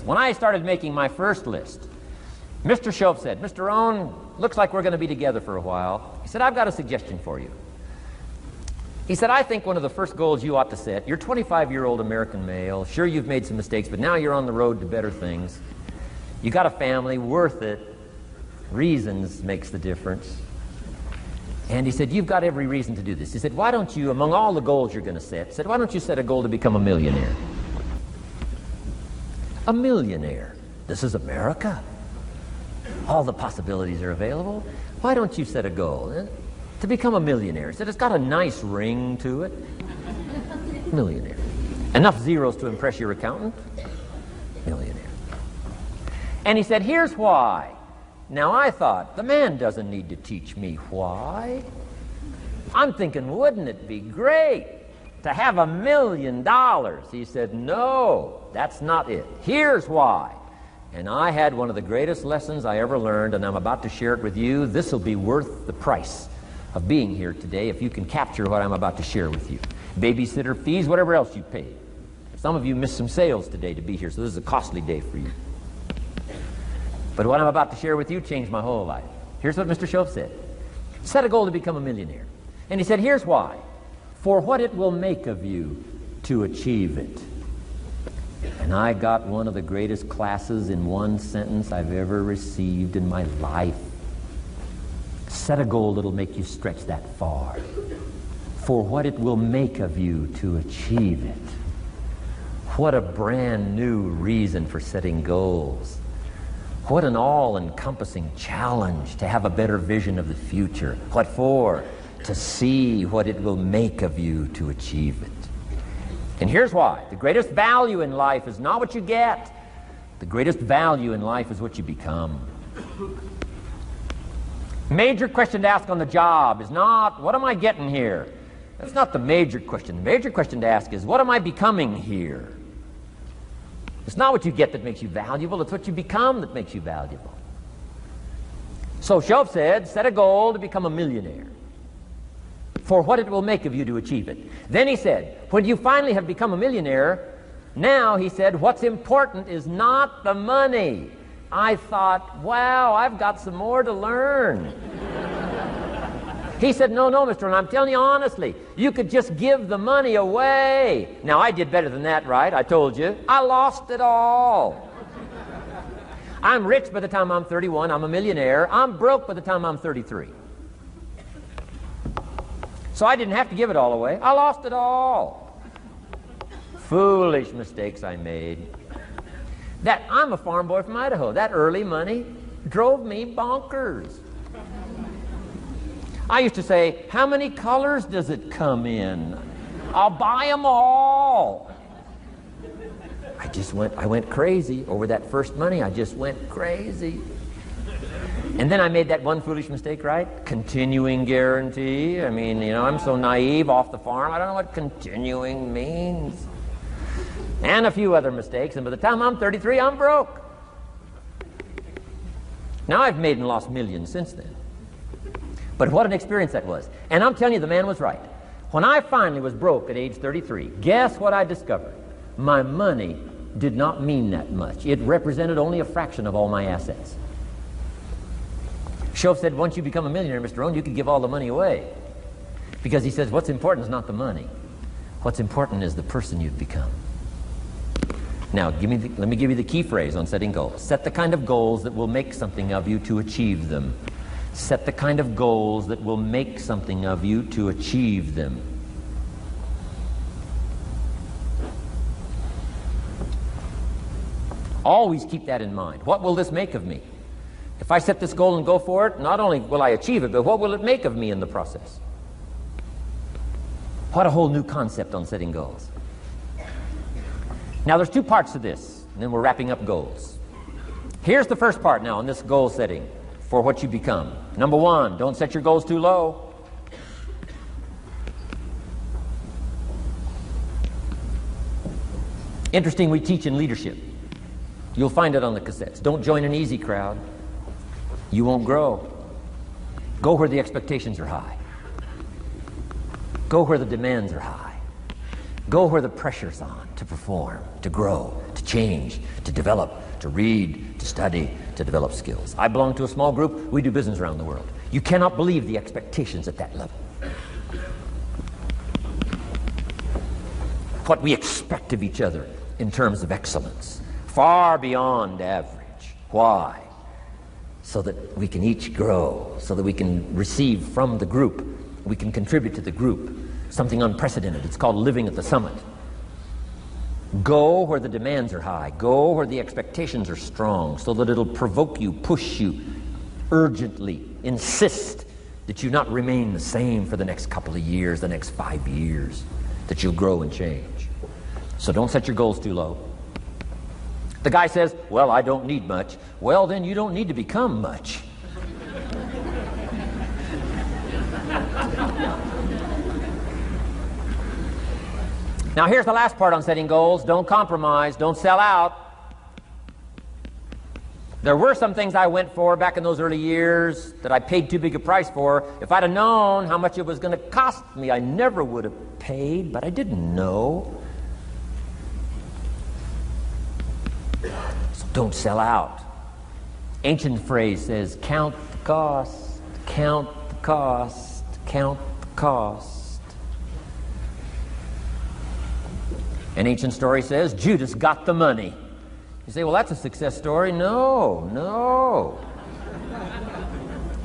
When I started making my first list, Mr. Shoaff said, Mr. Rohn, looks like we're going to be together for a while. He said, I've got a suggestion for you. He said, I think one of the first goals you ought to set, you're a 25-year-old American male, sure you've made some mistakes, but now you're on the road to better things. You got a family, worth it. Reasons makes the difference. And he said, you've got every reason to do this. He said, why don't you, among all the goals you're going to set, he said, why don't you set a goal to become a millionaire? A millionaire. This is America. All the possibilities are available. Why don't you set a goal to become a millionaire? He said, it's got a nice ring to it. Millionaire. Enough zeros to impress your accountant? Millionaire. And he said, here's why. Now I thought, the man doesn't need to teach me why. I'm thinking, wouldn't it be great to have $1 million? He said, no, that's not it. Here's why. And I had one of the greatest lessons I ever learned, and I'm about to share it with you. This will be worth the price of being here today if you can capture what I'm about to share with you. Babysitter fees, whatever else you paid. Some of you missed some sales today to be here, so this is a costly day for you. But what I'm about to share with you changed my whole life. Here's what Mr. Shoaff said. Set a goal to become a millionaire. And he said, here's why. For what it will make of you to achieve it. And I got one of the greatest classes in one sentence I've ever received in my life. Set a goal that'll make you stretch that far. For what it will make of you to achieve it. What a brand new reason for setting goals. What an all-encompassing challenge to have a better vision of the future. What for? To see what it will make of you to achieve it. And here's why. The greatest value in life is not what you get. The greatest value in life is what you become. Major question to ask on the job is not, what am I getting here? That's not the major question. The major question to ask is, what am I becoming here? It's not what you get that makes you valuable, it's what you become that makes you valuable. So Shoaff said, set a goal to become a millionaire. For what it will make of you to achieve it. Then he said, when you finally have become a millionaire, now, he said, what's important is not the money. I thought, wow, I've got some more to learn. He said, no, Mr. Rohn, I'm telling you honestly, you could just give the money away. Now, I did better than that, right? I told you. I lost it all. I'm rich by the time I'm 31. I'm a millionaire. I'm broke by the time I'm 33. So I didn't have to give it all away. I lost it all. Foolish mistakes I made. I'm a farm boy from Idaho. That early money drove me bonkers. I used to say, how many colors does it come in? I'll buy them all. I went crazy over that first money. I just went crazy. And then I made that one foolish mistake, right? Continuing guarantee. I mean, I'm so naive off the farm. I don't know what continuing means. And a few other mistakes. And by the time I'm 33, I'm broke. Now I've made and lost millions since then. But what an experience that was. And I'm telling you, the man was right. When I finally was broke at age 33, guess what I discovered? My money did not mean that much. It represented only a fraction of all my assets. Shoaff said, once you become a millionaire, Mr. Rohn, you can give all the money away. Because he says, what's important is not the money. What's important is the person you've become. Now, let me give you the key phrase on setting goals. Set the kind of goals that will make something of you to achieve them. Set the kind of goals that will make something of you to achieve them. Always keep that in mind. What will this make of me? If I set this goal and go for it, not only will I achieve it, but what will it make of me in the process? What a whole new concept on setting goals. Now, there's two parts to this, and then we're wrapping up goals. Here's the first part now on this goal setting for what you become. Number one, don't set your goals too low. Interesting, we teach in leadership. You'll find it on the cassettes. Don't join an easy crowd. You won't grow. Go where the expectations are high. Go where the demands are high. Go where the pressure's on to perform, to grow, to change, to develop, to read, to study, to develop skills. I belong to a small group. We do business around the world. You cannot believe the expectations at that level. What we expect of each other in terms of excellence, far beyond average. Why? So that we can each grow, so that we can receive from the group, we can contribute to the group, something unprecedented. It's called living at the summit. Go where the demands are high. Go where the expectations are strong, so that it'll provoke you, push you, urgently insist that you not remain the same for the next couple of years, the next 5 years, that you'll grow and change. So don't set your goals too low. The guy says, well, I don't need much. Well, then you don't need to become much. Now here's the last part on setting goals. Don't compromise. Don't sell out. There were some things I went for back in those early years that I paid too big a price for. If I'd have known how much it was going to cost me, I never would have paid, but I didn't know. So don't sell out. Ancient phrase says, count the cost, count the cost, count the cost. An ancient story says, Judas got the money. You say, well, that's a success story. No.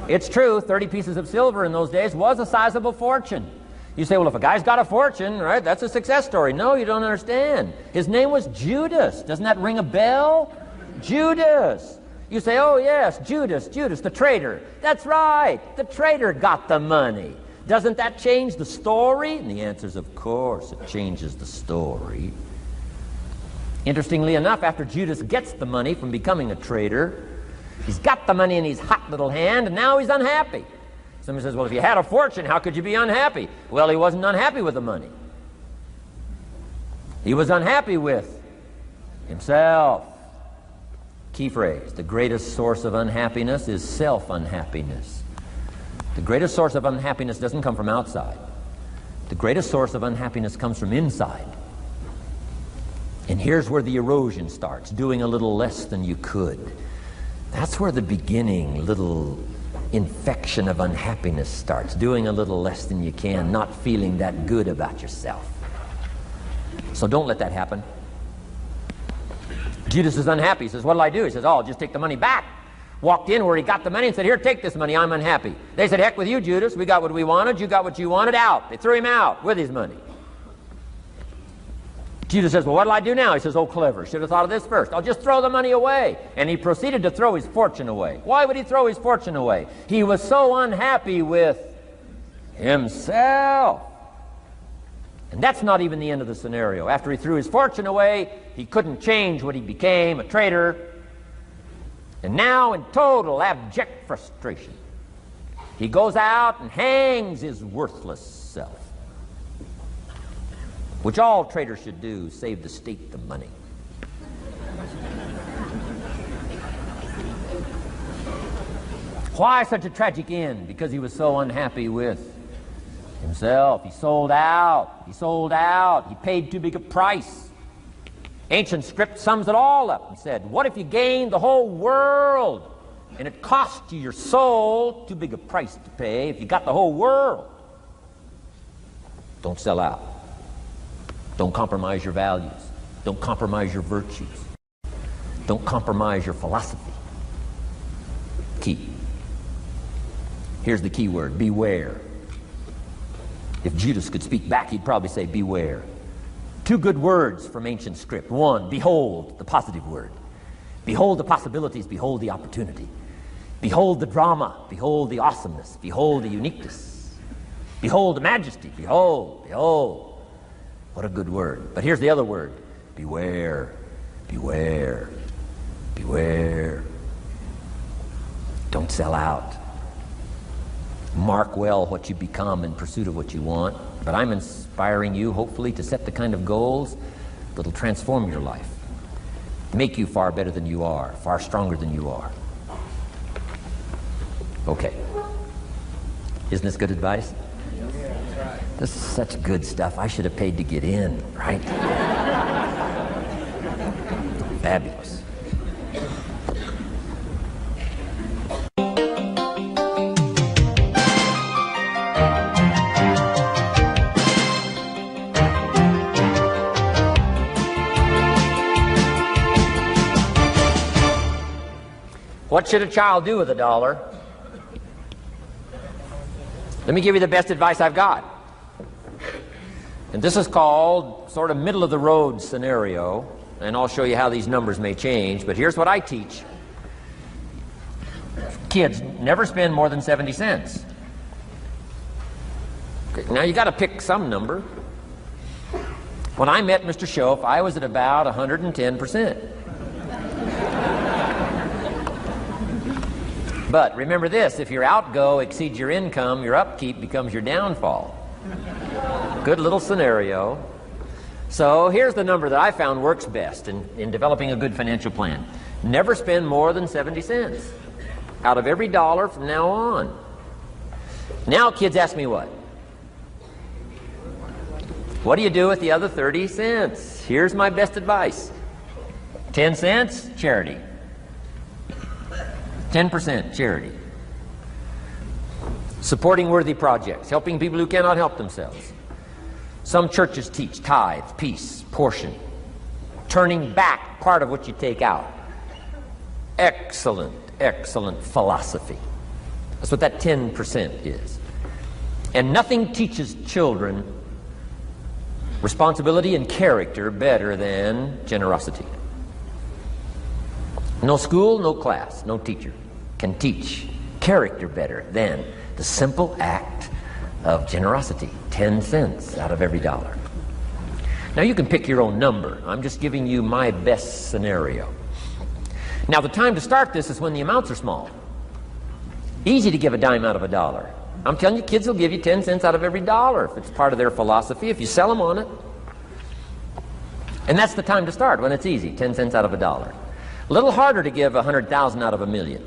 It's true, 30 pieces of silver in those days was a sizable fortune. You say, well, if a guy's got a fortune, right, that's a success story. No, you don't understand. His name was Judas. Doesn't that ring a bell? Judas. You say, oh, yes, Judas, the traitor. That's right, the traitor got the money. Doesn't that change the story? And the answer is, of course, it changes the story. Interestingly enough, after Judas gets the money from becoming a traitor, he's got the money in his hot little hand, and now he's unhappy. Somebody says, well, if you had a fortune, how could you be unhappy? Well, he wasn't unhappy with the money. He was unhappy with himself. Key phrase, the greatest source of unhappiness is self-unhappiness. The greatest source of unhappiness doesn't come from outside. The greatest source of unhappiness comes from inside. And here's where the erosion starts, doing a little less than you could. That's where the beginning little infection of unhappiness starts, doing a little less than you can, not feeling that good about yourself. So don't let that happen. Judas is unhappy. He says, what'll I do? He says, oh, I'll just take the money back. Walked in where he got the money and said, here, take this money, I'm unhappy. They said, heck with you, Judas. We got what we wanted, you got what you wanted, out. They threw him out with his money. Judas says, well, what'll I do now? He says, oh, clever. Should have thought of this first. I'll just throw the money away. And he proceeded to throw his fortune away. Why would he throw his fortune away? He was so unhappy with himself. And that's not even the end of the scenario. After he threw his fortune away, he couldn't change what he became, a traitor. And now, in total abject frustration, he goes out and hangs his worthless self. Which all traitors should do, save the state the money. Why such a tragic end? Because he was so unhappy with himself. He sold out. He paid too big a price. Ancient script sums it all up and said, what if you gained the whole world and it cost you your soul? Too big a price to pay if you got the whole world. Don't sell out. Don't compromise your values. Don't compromise your virtues. Don't compromise your philosophy. Key. Here's the key word, beware. If Judas could speak back, he'd probably say beware. Two good words from ancient script. One, behold, the positive word. Behold the possibilities, behold the opportunity. Behold the drama, behold the awesomeness, behold the uniqueness. Behold the majesty, behold. What a good word. But here's the other word. Beware, beware, beware. Don't sell out. Mark well what you become in pursuit of what you want. But I'm inspiring you, hopefully, to set the kind of goals that'll transform your life. Make you far better than you are, far stronger than you are. Okay. Isn't this good advice? Yeah, that's right. This is such good stuff. I should have paid to get in, right? Fabulous. What should a child do with $1? Let me give you the best advice I've got. And this is called sort of middle of the road scenario, and I'll show you how these numbers may change, but here's what I teach. Kids, never spend more than 70 cents. Okay, now you got to pick some number. When I met Mr. Shoaff, I was at about 110%. But remember this, if your outgo exceeds your income, your upkeep becomes your downfall. Good little scenario. So here's the number that I found works best in developing a good financial plan. Never spend more than 70 cents out of every dollar from now on. Now kids ask me what? What do you do with the other 30 cents? Here's my best advice. 10 cents, charity. 10% charity. Supporting worthy projects, helping people who cannot help themselves. Some churches teach tithe, peace, portion, turning back part of what you take out. Excellent, excellent philosophy. That's what that 10% is. And nothing teaches children responsibility and character better than generosity. No school, no class, no teacher can teach character better than the simple act of generosity. 10 cents out of every dollar. Now you can pick your own number. I'm just giving you my best scenario. Now the time to start this is when the amounts are small. Easy to give a dime out of $1. I'm telling you, kids will give you 10 cents out of every dollar if it's part of their philosophy, if you sell them on it. And that's the time to start, when it's easy, 10 cents out of $1. A little harder to give 100,000 out of $1 million.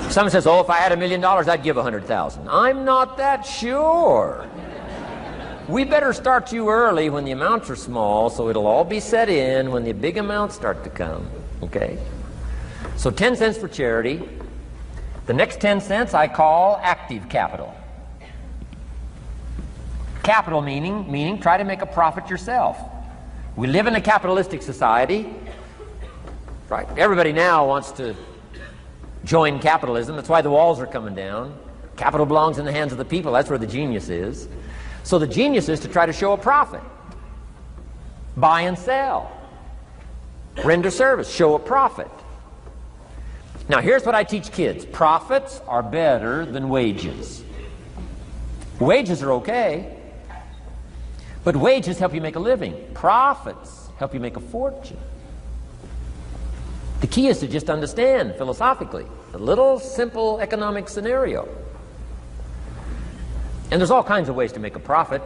Someone says, oh, if I had $1 million, I'd give 100,000. I'm not that sure. We better start you early when the amounts are small, so it'll all be set in when the big amounts start to come. Okay? So 10 cents for charity. The next 10 cents I call active capital. Capital meaning try to make a profit yourself. We live in a capitalistic society, right? Everybody now wants to join capitalism. That's why the walls are coming down. Capital belongs in the hands of the people. That's where the genius is. So the genius is to try to show a profit. Buy and sell. Render service. Show a profit. Now here's what I teach kids. Profits are better than wages. Wages are okay. But wages help you make a living. Profits help you make a fortune. The key is to just understand philosophically a little simple economic scenario. And there's all kinds of ways to make a profit.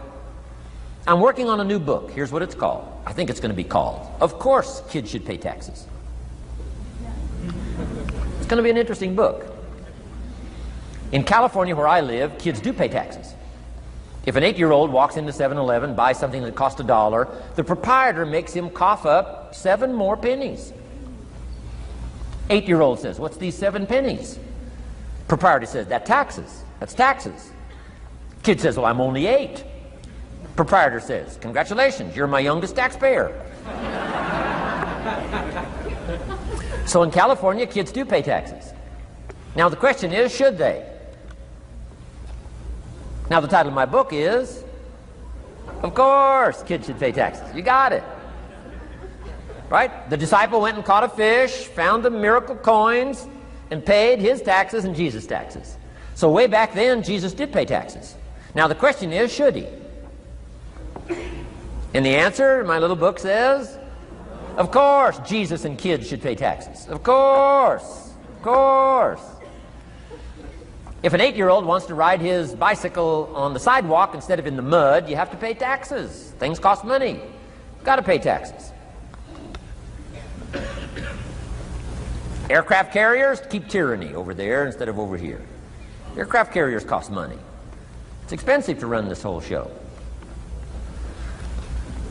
I'm working on a new book. Here's what it's called. I think it's going to be called, Of Course Kids Should Pay Taxes. It's going to be an interesting book. In California, where I live, kids do pay taxes. If an 8-year-old walks into 7-Eleven, buys something that cost $1, the proprietor makes him cough up 7 more pennies. 8-year-old says, what's these 7 pennies? Proprietor says, that's taxes. That's taxes. Kid says, well, I'm only 8. Proprietor says, congratulations, you're my youngest taxpayer. So in California, kids do pay taxes. Now the question is, should they? Now the title of my book is, Of Course Kids Should Pay Taxes. You got it. Right? The disciple went and caught a fish, found the miracle coins, and paid his taxes and Jesus' taxes. So way back then, Jesus did pay taxes. Now the question is, should he? And the answer, my little book says, of course Jesus and kids should pay taxes. Of course. Of course. If an 8-year-old wants to ride his bicycle on the sidewalk instead of in the mud, you have to pay taxes. Things cost money. You've got to pay taxes. Aircraft carriers keep tyranny over there instead of over here. Aircraft carriers cost money. It's expensive to run this whole show.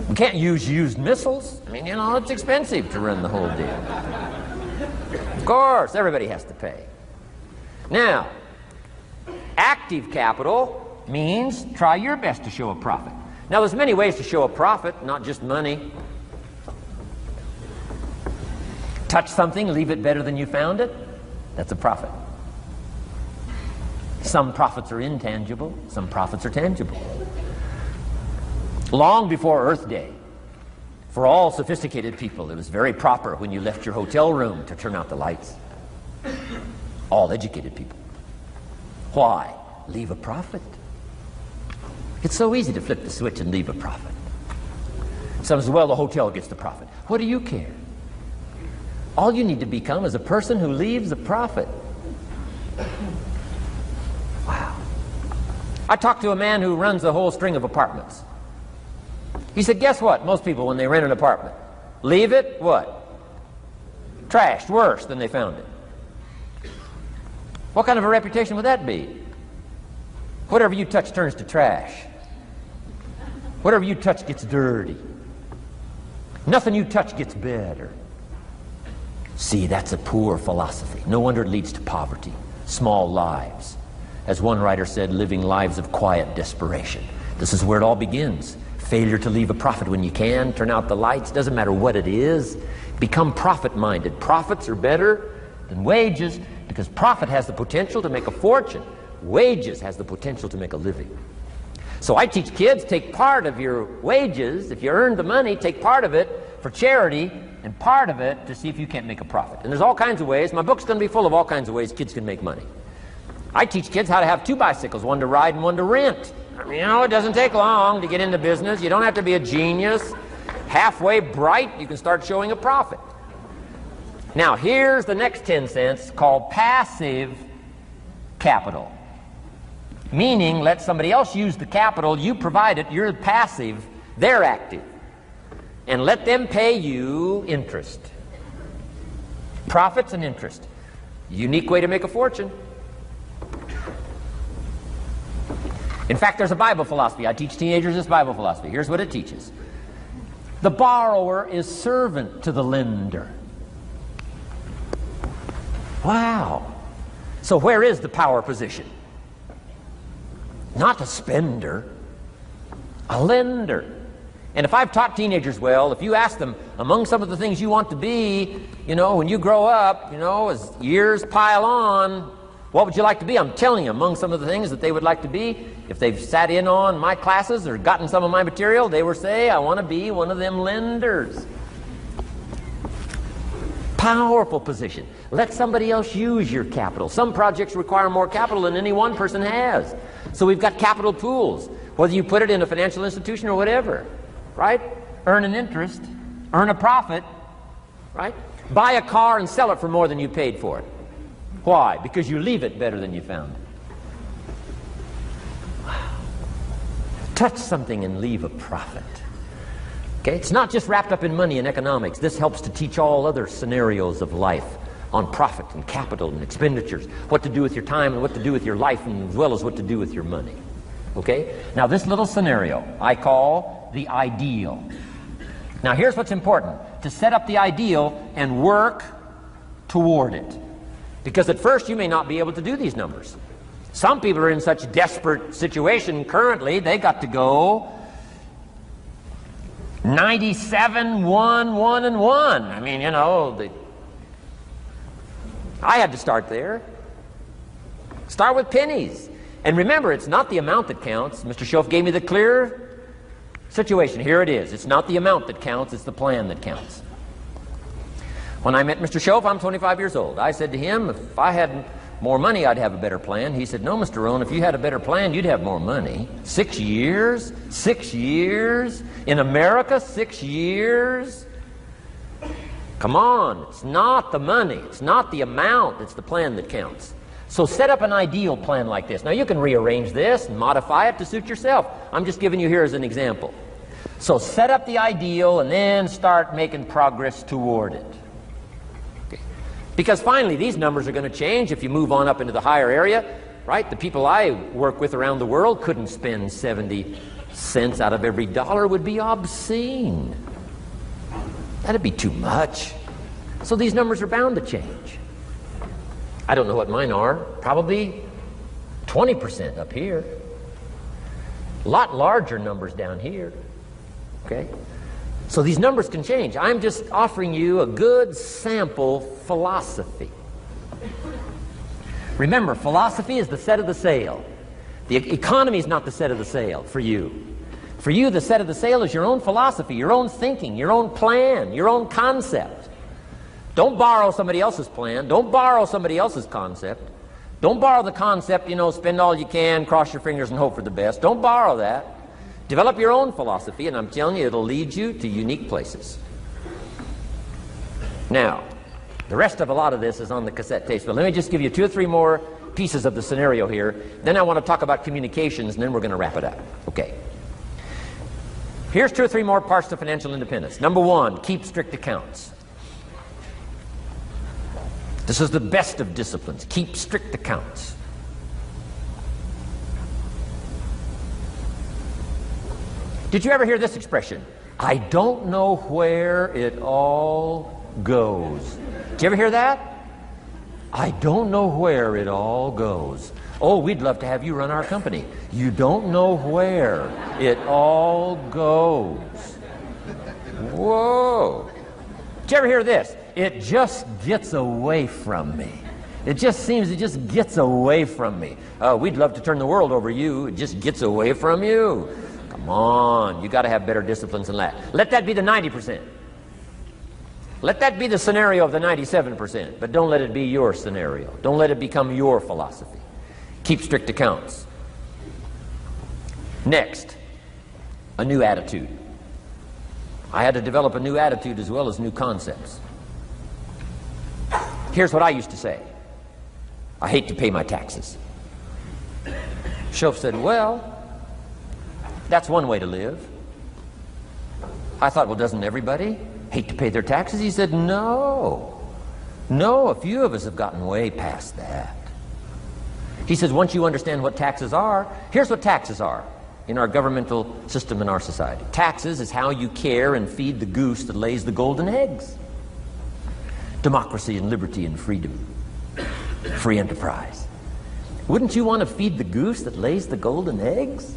We can't use used missiles. I mean, it's expensive to run the whole deal. Of course, everybody has to pay. Now, active capital means try your best to show a profit. Now, there's many ways to show a profit, not just money. Touch something, leave it better than you found it. That's a profit. Some profits are intangible, some profits are tangible. Long before Earth Day, for all sophisticated people, it was very proper when you left your hotel room to turn out the lights. All educated people. Why? Leave a profit. It's so easy to flip the switch and leave a profit. Some say, well, the hotel gets the profit. What do you care? All you need to become is a person who leaves a profit. Wow. I talked to a man who runs a whole string of apartments. He said, guess what? Most people, when they rent an apartment, leave it, what? Trashed, worse than they found it. What kind of a reputation would that be? Whatever you touch turns to trash. Whatever you touch gets dirty. Nothing you touch gets better. See, that's a poor philosophy. No wonder it leads to poverty, small lives. As one writer said, living lives of quiet desperation. This is where it all begins. Failure to leave a profit when you can, turn out the lights, doesn't matter what it is. Become profit-minded. Profits are better than wages because profit has the potential to make a fortune. Wages has the potential to make a living. So I teach kids, take part of your wages, if you earn the money, take part of it for charity and part of it to see if you can't make a profit. And there's all kinds of ways. My book's going to be full of all kinds of ways kids can make money. I teach kids how to have 2 bicycles, one to ride and one to rent. I mean, it doesn't take long to get into business. You don't have to be a genius. Halfway bright, you can start showing a profit. Now, here's the next 10 cents called passive capital. Meaning, let somebody else use the capital, you provide it, you're passive, they're active. And let them pay you interest. Profits and interest. Unique way to make a fortune. In fact, there's a Bible philosophy. I teach teenagers this Bible philosophy. Here's what it teaches. The borrower is servant to the lender. Wow. So where is the power position? Not a spender, a lender. And if I've taught teenagers well, if you ask them, among some of the things you want to be, when you grow up, as years pile on, what would you like to be? I'm telling you, among some of the things that they would like to be, if they've sat in on my classes or gotten some of my material, they will say, I want to be one of them lenders. Powerful position. Let somebody else use your capital. Some projects require more capital than any one person has. So we've got capital pools, whether you put it in a financial institution or whatever, right? Earn an interest, earn a profit, right? Buy a car and sell it for more than you paid for it. Why? Because you leave it better than you found it. Wow. Touch something and leave a profit. Okay? It's not just wrapped up in money and economics. This helps to teach all other scenarios of life on profit and capital and expenditures, what to do with your time and what to do with your life, and as well as what to do with your money. Okay? Now this little scenario I call the ideal. Now here's what's important. To set up the ideal and work toward it. Because at first you may not be able to do these numbers. Some people are in such desperate situation currently, they got to go 97, 1, 1, and 1. I mean, I had to start there. Start with pennies. And remember, it's not the amount that counts. Mr. Shoaff gave me the clear situation. Here it is. It's not the amount that counts, it's the plan that counts. When I met Mr. Shoaff, I'm 25 years old. I said to him, if I had more money, I'd have a better plan. He said, no, Mr. Rohn, if you had a better plan, you'd have more money. 6 years? 6 years? In America, 6 years? Come on, it's not the money, it's not the amount, it's the plan that counts. So set up an ideal plan like this. Now you can rearrange this and modify it to suit yourself. I'm just giving you here as an example. So set up the ideal and then start making progress toward it. Okay. Because finally these numbers are going to change if you move on up into the higher area. right? The people I work with around the world couldn't spend 70 cents out of every dollar. It would be obscene. That'd be too much. So these numbers are bound to change. I don't know what mine are. Probably 20% up here. A lot larger numbers down here. Okay? So these numbers can change. I'm just offering you a good sample philosophy. Remember, philosophy is the set of the sail. The economy is not the set of the sail for you. For you, the set of the sail is your own philosophy, your own thinking, your own plan, your own concept. Don't borrow somebody else's plan. Don't borrow somebody else's concept. Don't borrow the concept, spend all you can, cross your fingers and hope for the best. Don't borrow that. Develop your own philosophy, and I'm telling you, it'll lead you to unique places. Now, the rest of a lot of this is on the cassette tapes, but let me just give you 2 or 3 more pieces of the scenario here. Then I want to talk about communications, and then we're going to wrap it up. Okay. Here's 2 or 3 more parts to financial independence. Number 1, keep strict accounts. This is the best of disciplines. Keep strict accounts. Did you ever hear this expression? I don't know where it all goes. Did you ever hear that? I don't know where it all goes. Oh, we'd love to have you run our company. You don't know where it all goes. Whoa. Did you ever hear this? It just gets away from me. It just gets away from me. Oh, we'd love to turn the world over you. It just gets away from you. Come on, you got to have better disciplines than that. Let that be the 90%. Let that be the scenario of the 97%, but don't let it be your scenario. Don't let it become your philosophy. Keep strict accounts. Next, a new attitude. I had to develop a new attitude as well as new concepts. Here's what I used to say. I hate to pay my taxes. Shoaff said, well, that's one way to live. I thought, well, doesn't everybody hate to pay their taxes? He said, no. No, a few of us have gotten way past that. He says, once you understand what taxes are, here's what taxes are in our governmental system in our society. Taxes is how you care and feed the goose that lays the golden eggs. Democracy and liberty and freedom. Free enterprise. Wouldn't you want to feed the goose that lays the golden eggs?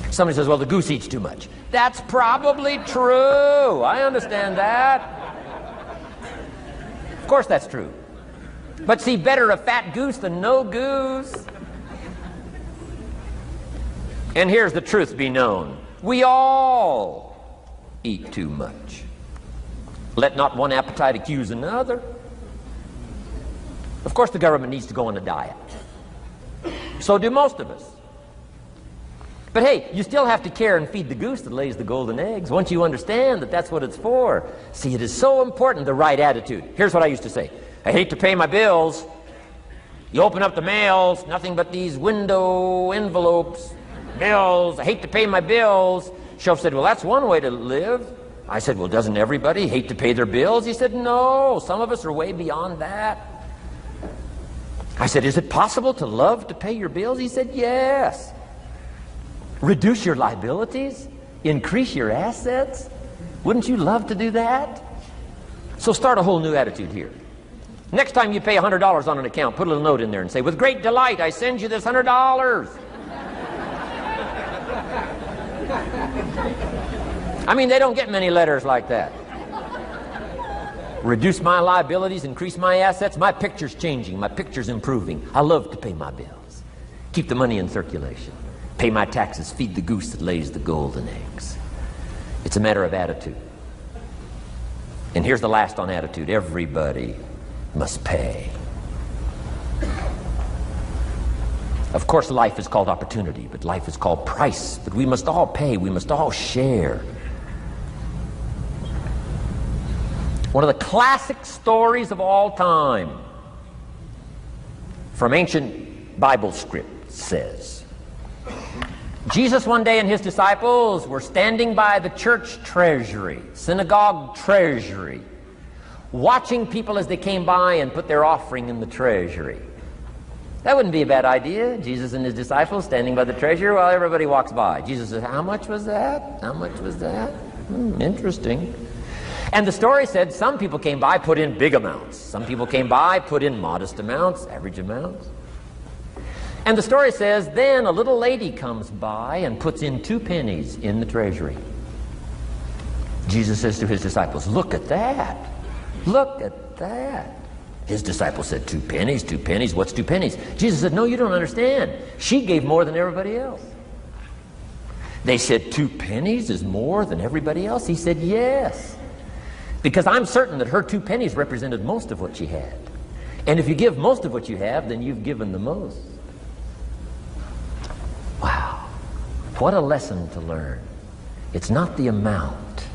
Somebody says, well, the goose eats too much. That's probably true. I understand that. Of course that's true. But see, better a fat goose than no goose. And here's the truth be known. We all eat too much. Let not one appetite accuse another. Of course the government needs to go on a diet. So do most of us. But hey, you still have to care and feed the goose that lays the golden eggs once you understand that that's what it's for. See, it is so important, the right attitude. Here's what I used to say. I hate to pay my bills. You open up the mails, nothing but these window envelopes, bills. I hate to pay my bills. Shoaff said, well, that's one way to live. I said, well, doesn't everybody hate to pay their bills? He said, no, some of us are way beyond that. I said, is it possible to love to pay your bills? He said, yes. Reduce your liabilities? Increase your assets? Wouldn't you love to do that? So start a whole new attitude here. Next time you pay $100 on an account, put a little note in there and say, with great delight, I send you this $100. I mean, they don't get many letters like that. Reduce my liabilities, increase my assets. My picture's changing. My picture's improving. I love to pay my bills. Keep the money in circulation. Pay my taxes. Feed the goose that lays the golden eggs. It's a matter of attitude. And here's the last on attitude. Everybody must pay. Of course, life is called opportunity, but life is called price. But we must all pay. We must all share. One of the classic stories of all time from ancient Bible script says, Jesus one day and his disciples were standing by the church treasury, synagogue treasury, watching people as they came by and put their offering in the treasury. That wouldn't be a bad idea. Jesus and his disciples standing by the treasury while everybody walks by. Jesus says, how much was that? How much was that? Interesting. And the story said some people came by, put in big amounts. Some people came by, put in modest amounts, average amounts. And the story says, then a little lady comes by and puts in 2 pennies in the treasury. Jesus says to his disciples, look at that. Look at that. His disciples said, 2 pennies, 2 pennies, what's 2 pennies? Jesus said, no, you don't understand. She gave more than everybody else. They said, 2 pennies is more than everybody else? He said, yes. Because I'm certain that her 2 pennies represented most of what she had. And if you give most of what you have, then you've given the most. Wow. What a lesson to learn. It's not the amount.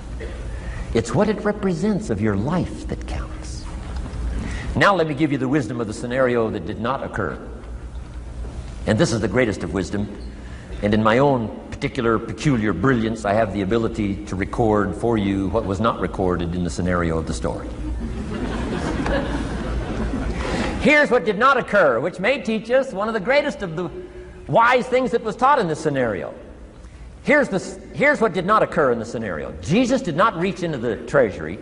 It's what it represents of your life that counts. Now let me give you the wisdom of the scenario that did not occur. And this is the greatest of wisdom. And in my own particular peculiar brilliance, I have the ability to record for you what was not recorded in the scenario of the story. Here's what did not occur, which may teach us one of the greatest of the wise things that was taught in this scenario. Here's what did not occur in the scenario. Jesus did not reach into the treasury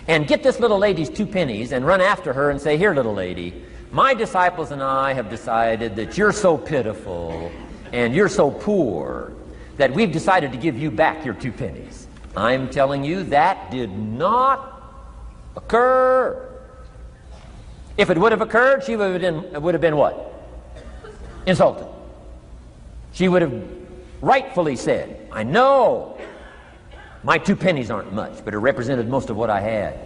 and get this little lady's 2 pennies and run after her and say, here, little lady, my disciples and I have decided that you're so pitiful and you're so poor that we've decided to give you back your 2 pennies. I'm telling you that did not occur. If it would have occurred, she would have been what? Insulted. She would have rightfully said, I know my 2 pennies aren't much, but it represented most of what I had.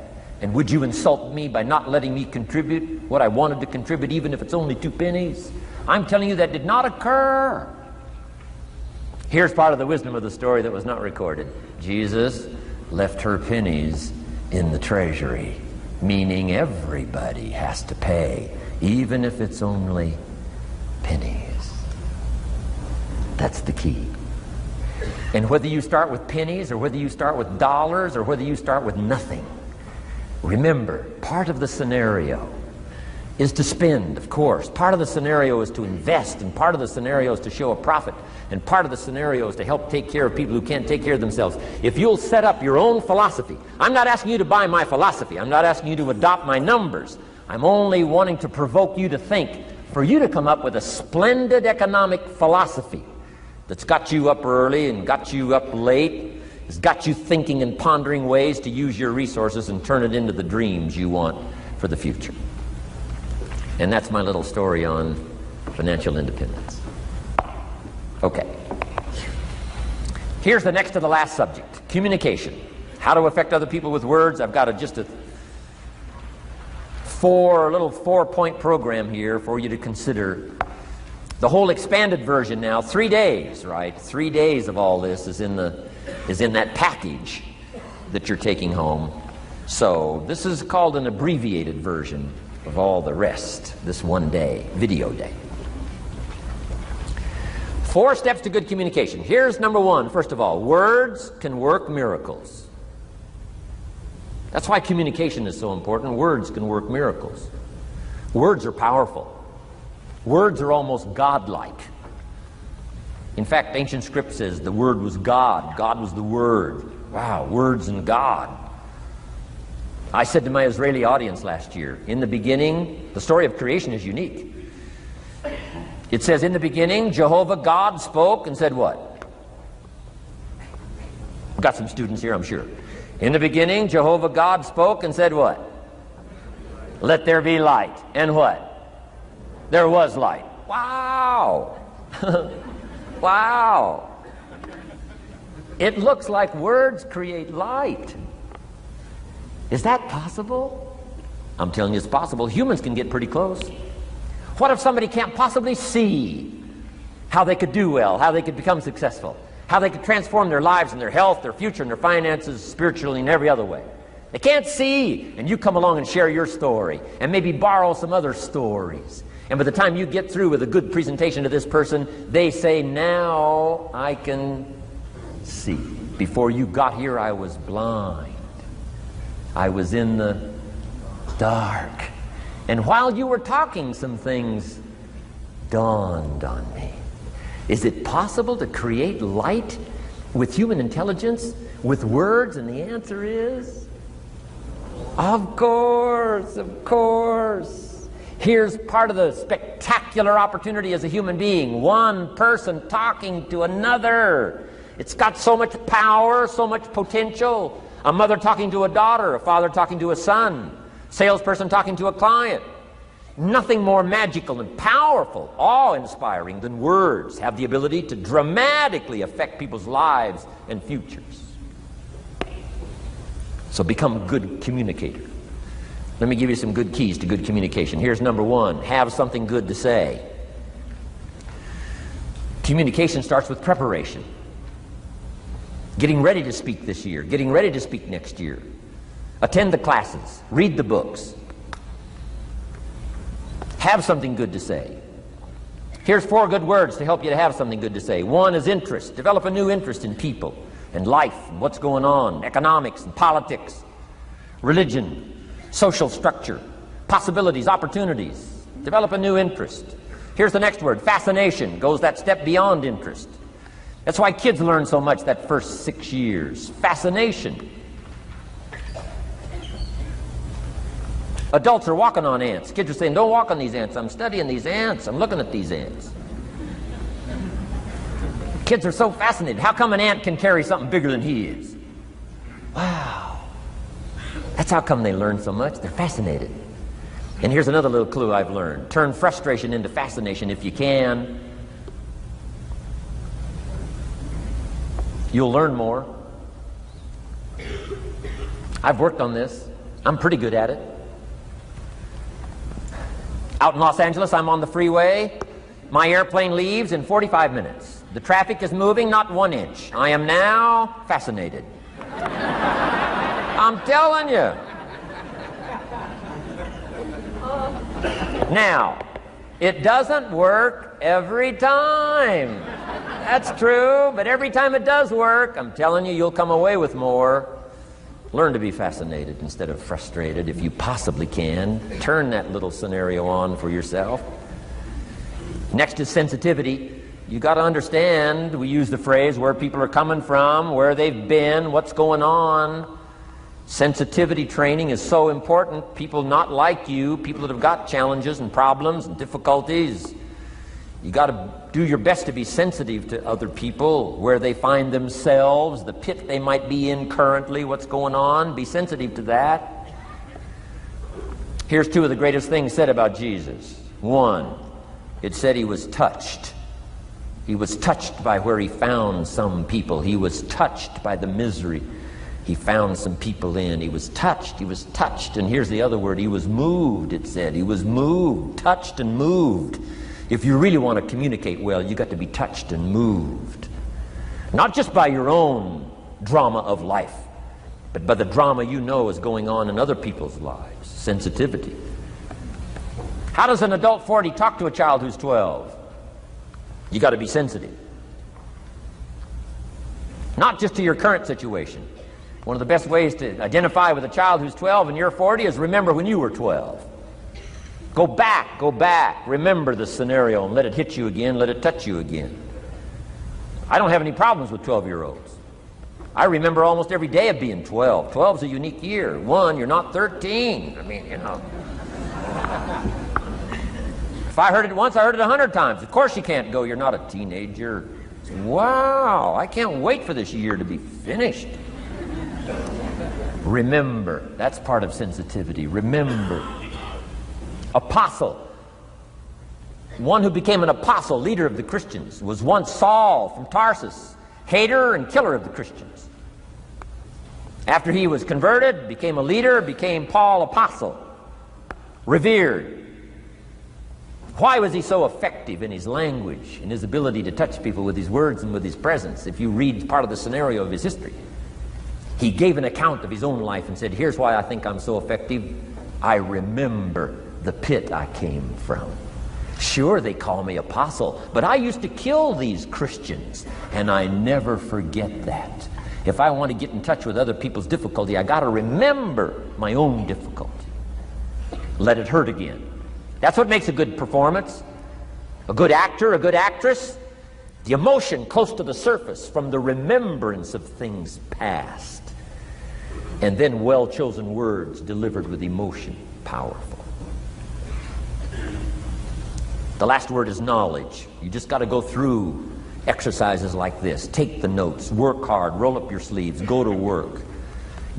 And would you insult me by not letting me contribute what I wanted to contribute, even if it's only 2 pennies? I'm telling you that did not occur. Here's part of the wisdom of the story that was not recorded. Jesus left her pennies in the treasury, meaning everybody has to pay, even if it's only pennies. That's the key. And whether you start with pennies or whether you start with dollars or whether you start with nothing, remember, part of the scenario is to spend, of course. Part of the scenario is to invest, and part of the scenario is to show a profit, and part of the scenario is to help take care of people who can't take care of themselves. If you'll set up your own philosophy, I'm not asking you to buy my philosophy. I'm not asking you to adopt my numbers. I'm only wanting to provoke you to think, for you to come up with a splendid economic philosophy that's got you up early and got you up late, has got you thinking and pondering ways to use your resources and turn it into the dreams you want for the future. And that's my little story on financial independence. Okay. Here's the next to the last subject, communication. How to affect other people with words. I've got just a little 4-point program here for you to consider. The whole expanded version now, 3 days, right? 3 days of all this is in that package that you're taking home. So this is called an abbreviated version of all the rest, this 1 day, video day. 4 steps to good communication. Here's number 1, first of all, words can work miracles. That's why communication is so important. Words can work miracles. Words are powerful. Words are almost godlike. In fact, ancient script says the Word was God. God was the Word. Wow, words and God. I said to my Israeli audience last year, in the beginning, the story of creation is unique. It says, in the beginning, Jehovah God spoke and said what? We've got some students here, I'm sure. In the beginning, Jehovah God spoke and said what? Let there be light. And what? There was light. Wow! Wow! It looks like words create light. Is that possible? I'm telling you it's possible. Humans can get pretty close. What if somebody can't possibly see how they could do well, how they could become successful, how they could transform their lives and their health, their future, and their finances, spiritually, and every other way? They can't see, and you come along and share your story, and maybe borrow some other stories. And by the time you get through with a good presentation to this person, they say, now I can see. Before you got here, I was blind. I was in the dark. And while you were talking, some things dawned on me. Is it possible to create light with human intelligence, with words? And the answer is, of course, of course. Here's part of the spectacular opportunity as a human being. One person talking to another. It's got so much power, so much potential. A mother talking to a daughter, a father talking to a son, salesperson talking to a client. Nothing more magical and powerful, awe-inspiring than words have the ability to dramatically affect people's lives and futures. So become a good communicator. Let me give you some good keys to good communication. Here's number one: have something good to say. Communication starts with preparation. Getting ready to speak this year, getting ready to speak next year. Attend the classes, read the books. Have something good to say. Here's 4 good words to help you to have something good to say. 1 is interest. Develop a new interest in people and life and what's going on, economics and politics, religion, social structure, possibilities, opportunities. Develop a new interest. Here's the next word: fascination. Goes that step beyond interest. That's why kids learn so much that first 6 years. Fascination. Adults are walking on ants. Kids are saying, don't walk on these ants. I'm studying these ants. I'm looking at these ants. Kids are so fascinated. How come an ant can carry something bigger than he is? Wow. That's how come they learn so much. They're fascinated. And here's another little clue I've learned. Turn frustration into fascination if you can. You'll learn more. I've worked on this. I'm pretty good at it. Out in Los Angeles, I'm on the freeway. My airplane leaves in 45 minutes. The traffic is moving not 1 inch. I am now fascinated. I'm telling you. Now, it doesn't work every time. That's true, but every time it does work, I'm telling you, you'll come away with more. Learn to be fascinated instead of frustrated if you possibly can. Turn that little scenario on for yourself. Next is sensitivity. You got to understand, we use the phrase where people are coming from, where they've been, what's going on. Sensitivity training is so important. People not like you, people that have got challenges and problems and difficulties, you got to do your best to be sensitive to other people, where they find themselves, the pit they might be in currently, what's going on. Be sensitive to that. Here's 2 of the greatest things said about Jesus. 1, it said he was touched. He was touched by where he found some people. He was touched by the misery he found some people in. He was touched. He was touched. And here's the other word. He was moved, it said. He was moved, touched and moved. If you really want to communicate well, you got to be touched and moved. Not just by your own drama of life, but by the drama you know is going on in other people's lives. Sensitivity. How does an adult 40 talk to a child who's 12? You got to be sensitive. Not just to your current situation. One of the best ways to identify with a child who's 12 and you're 40 is remember when you were 12. Go back, remember the scenario and let it hit you again, let it touch you again. I don't have any problems with 12-year-olds. I remember almost every day of being 12. 12's a unique year. 1, you're not 13. I mean, you know. If I heard it once, I heard it 100 times. Of course you can't go, you're not a teenager. Wow, I can't wait for this year to be finished. Remember, that's part of sensitivity. Remember. Apostle. One who became an apostle, leader of the Christians, was once Saul from Tarsus, hater and killer of the Christians. After he was converted, became a leader, became Paul apostle, revered. Why was he so effective in his language, in his ability to touch people with his words and with his presence? If you read part of the scenario of his history, he gave an account of his own life and said, here's why I think I'm so effective. I remember the pit I came from. Sure, they call me apostle, but I used to kill these Christians, and I never forget that. If I want to get in touch with other people's difficulty, I got to remember my own difficulty. let it hurt again. That's what makes a good performance. A good actor, a good actress, the emotion close to the surface from the remembrance of things past. And then well-chosen words delivered with emotion, powerful. The last word is knowledge. You just got to go through exercises like this. Take the notes, work hard, roll up your sleeves, go to work.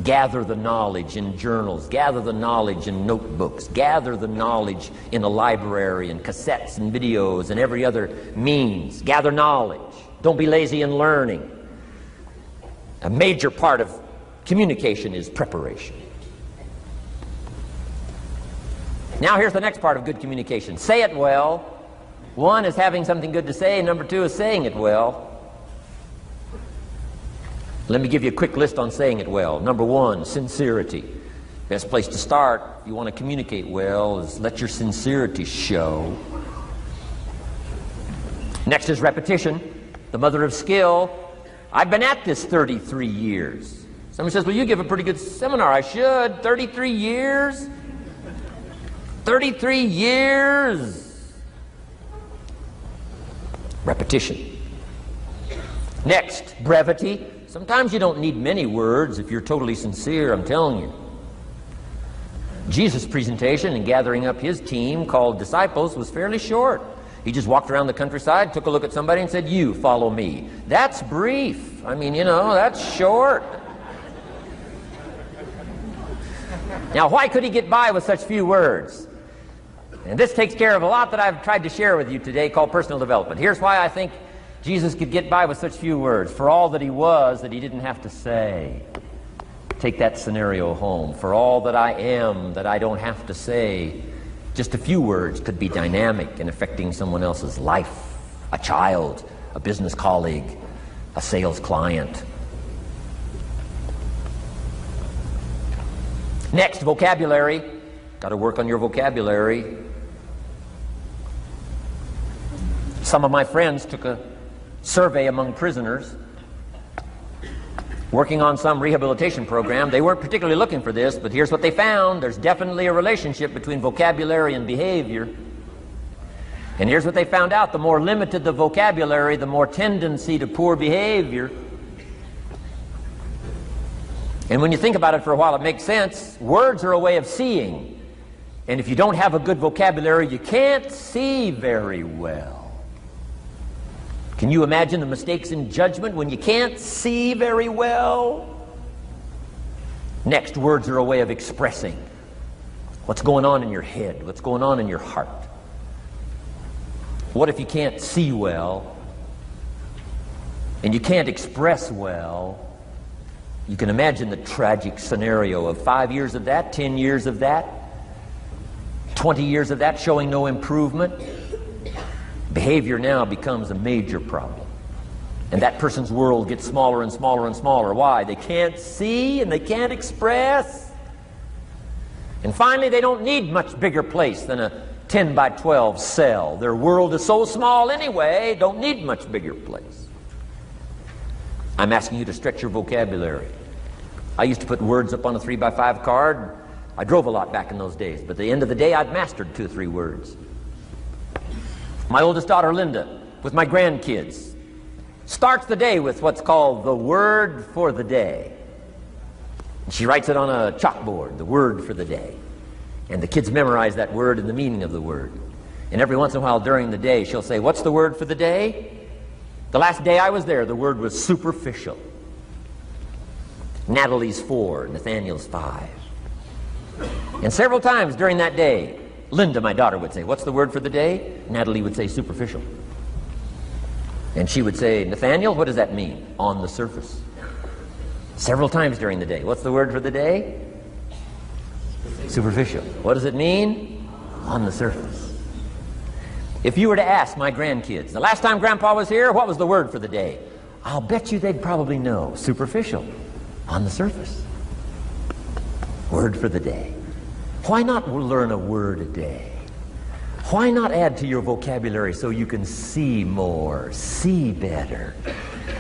Gather the knowledge in journals, gather the knowledge in notebooks, gather the knowledge in a library and cassettes and videos and every other means. Gather knowledge. Don't be lazy in learning. A major part of communication is preparation. Now here's the next part of good communication. Say it well. One is having something good to say, and number two is saying it well. Let me give you a quick list on saying it well. Number one, sincerity. Best place to start if you want to communicate well is let your sincerity show. Next is repetition, the mother of skill. I've been at this 33 years. Somebody says, well, you give a pretty good seminar. I should. 33 years? 33 years. Repetition. Next, brevity. Sometimes you don't need many words if you're totally sincere, I'm telling you. Jesus' presentation in gathering up his team called disciples was fairly short. He just walked around the countryside, took a look at somebody and said, you follow me. That's brief. I mean, that's short. Now, why could he get by with such few words? And this takes care of a lot that I've tried to share with you today called personal development. Here's why I think Jesus could get by with such few words. For all that he was, that he didn't have to say. Take that scenario home. For all that I am, that I don't have to say. Just a few words could be dynamic in affecting someone else's life. A child, a business colleague, a sales client. Next, vocabulary. Got to work on your vocabulary. Some of my friends took a survey among prisoners working on some rehabilitation program. They weren't particularly looking for this, but here's what they found. There's definitely a relationship between vocabulary and behavior. And here's what they found out. The more limited the vocabulary, the more tendency to poor behavior. And when you think about it for a while, it makes sense. Words are a way of seeing. And if you don't have a good vocabulary, you can't see very well. Can you imagine the mistakes in judgment when you can't see very well? Next, words are a way of expressing what's going on in your head, what's going on in your heart. What if you can't see well and you can't express well? You can imagine the tragic scenario of 5 years of that, 10 years of that, 20 years of that showing no improvement. Behavior now becomes a major problem. And that person's world gets smaller and smaller and smaller. Why? They can't see and they can't express. And finally, they don't need much bigger place than a 10 by 12 cell. Their world is so small anyway, don't need much bigger place. I'm asking you to stretch your vocabulary. I used to put words up on a 3 by 5 card. I drove a lot back in those days, but at the end of the day, I'd mastered 2 or 3 words. My oldest daughter, Linda, with my grandkids, starts the day with what's called the word for the day. She writes it on a chalkboard, the word for the day. And the kids memorize that word and the meaning of the word. And every once in a while during the day, she'll say, what's the word for the day? The last day I was there, the word was superficial. Natalie's 4, Nathaniel's 5. And several times during that day, Linda, my daughter, would say, what's the word for the day? Natalie would say, superficial. And she would say, Nathaniel, what does that mean? On the surface. Several times during the day. What's the word for the day? Superficial. What does it mean? On the surface. If you were to ask my grandkids, the last time Grandpa was here, what was the word for the day? I'll bet you they'd probably know. Superficial. On the surface. Word for the day. Why not learn a word a day? Why not add to your vocabulary so you can see more, see better,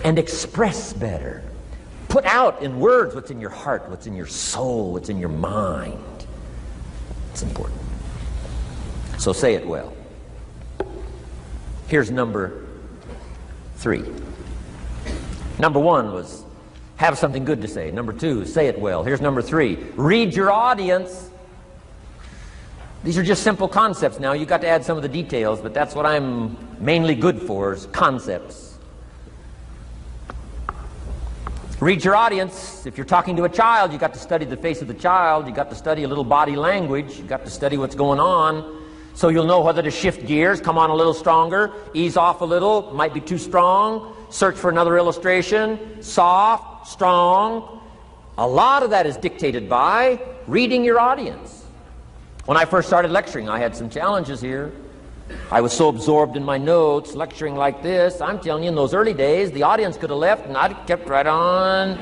and express better? Put out in words what's in your heart, what's in your soul, what's in your mind. It's important. So say it well. Here's number 3. Number 1 was have something good to say. Number 2, say it well. Here's number 3, read your audience. These are just simple concepts now. You've got to add some of the details, but that's what I'm mainly good for, is concepts. Read your audience. If you're talking to a child, you've got to study the face of the child. You've got to study a little body language. You've got to study what's going on. So you'll know whether to shift gears, come on a little stronger, ease off a little, might be too strong, search for another illustration, soft, strong. A lot of that is dictated by reading your audience. When I first started lecturing, I had some challenges here. I was so absorbed in my notes, lecturing like this. I'm telling you, in those early days, the audience could have left and I'd kept right on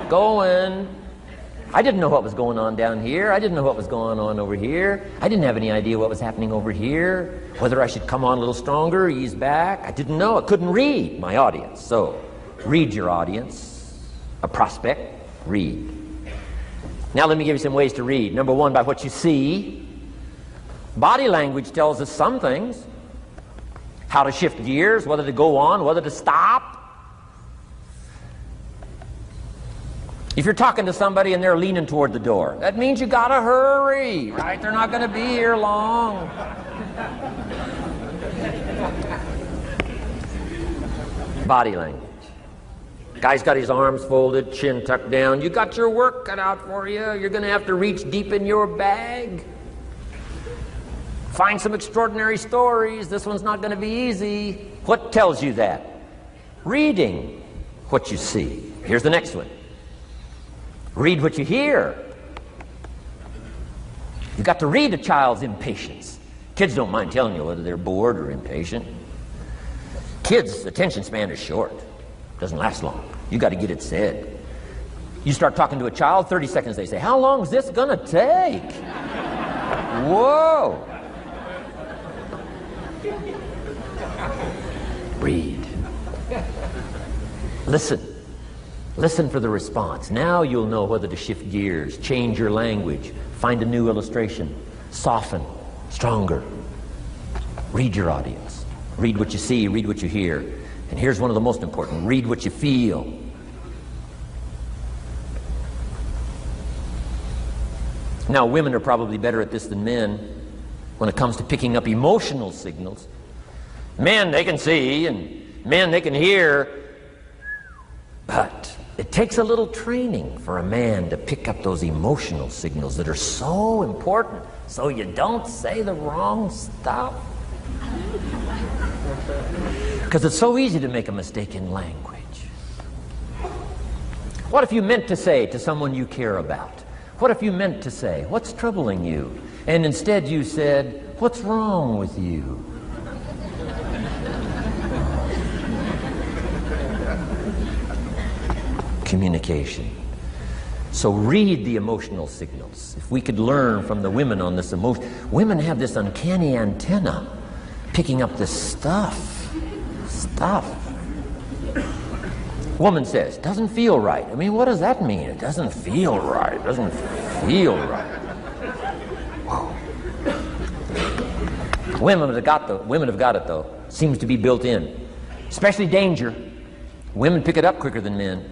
going. I didn't know what was going on down here. I didn't know what was going on over here. I didn't have any idea what was happening over here, whether I should come on a little stronger, ease back. I didn't know. I couldn't read my audience. So, read your audience. A prospect, read. Now let me give you some ways to read. Number 1, by what you see. Body language tells us some things. How to shift gears, whether to go on, whether to stop. If you're talking to somebody and they're leaning toward the door, that means you gotta hurry, right? They're not gonna be here long. Body language. Guy's got his arms folded, chin tucked down. You got your work cut out for you. You're gonna have to reach deep in your bag. Find some extraordinary stories. This one's not going to be easy. What tells you that? Reading what you see. Here's the next one. Read what you hear. You've got to read a child's impatience. Kids don't mind telling you whether they're bored or impatient. Kids' attention span is short. Doesn't last long. You've got to get it said. You start talking to a child, 30 seconds they say, "How long is this going to take?" Whoa! Read. Listen. Listen for the response. Now you'll know whether to shift gears, change your language, find a new illustration, soften, stronger. Read your audience. Read what you see, read what you hear. And here's one of the most important. Read what you feel. Now, women are probably better at this than men when it comes to picking up emotional signals. Men, they can see, and men, they can hear, but it takes a little training for a man to pick up those emotional signals that are so important, so you don't say the wrong stuff. Because it's so easy to make a mistake in language. What if you meant to say to someone you care about? What if you meant to say, "What's troubling you?" And instead you said, "What's wrong with you?" Communication. So read the emotional signals. If we could learn from the women on this emotion. Women have this uncanny antenna picking up this stuff. Woman says, "Doesn't feel right." I mean, what does that mean? It doesn't feel right. It doesn't feel right. Whoa. Women have got it though. Seems to be built in. Especially danger. Women pick it up quicker than men.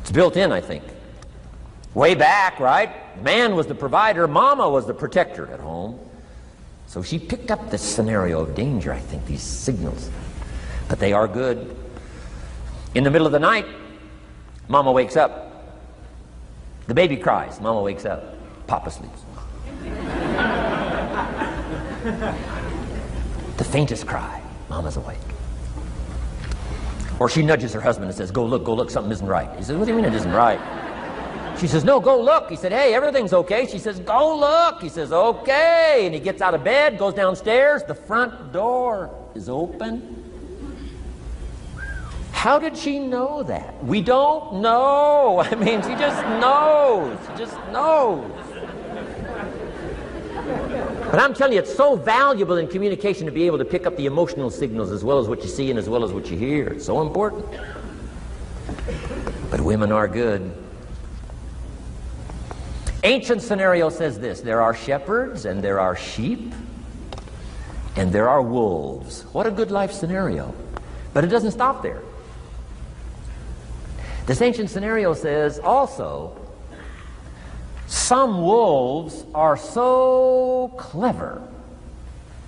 It's built in, I think. Way back, right? Man was the provider, mama was the protector at home. So she picked up this scenario of danger, I think, these signals. But they are good. In the middle of the night, mama wakes up. The baby cries, mama wakes up. Papa sleeps. The faintest cry, mama's awake. Or she nudges her husband and says, go look, something isn't right. He says, "What do you mean it isn't right?" She says, "No, go look." He said, "Hey, everything's okay." She says, "Go look." He says, "Okay." And he gets out of bed, goes downstairs. The front door is open. How did she know that? We don't know. I mean, she just knows. She just knows. But I'm telling you, it's so valuable in communication to be able to pick up the emotional signals as well as what you see and as well as what you hear. It's so important. But women are good. Ancient scenario says this: there are shepherds and there are sheep. And there are wolves. What a good life scenario. But it doesn't stop there. This ancient scenario says also, some wolves are so clever,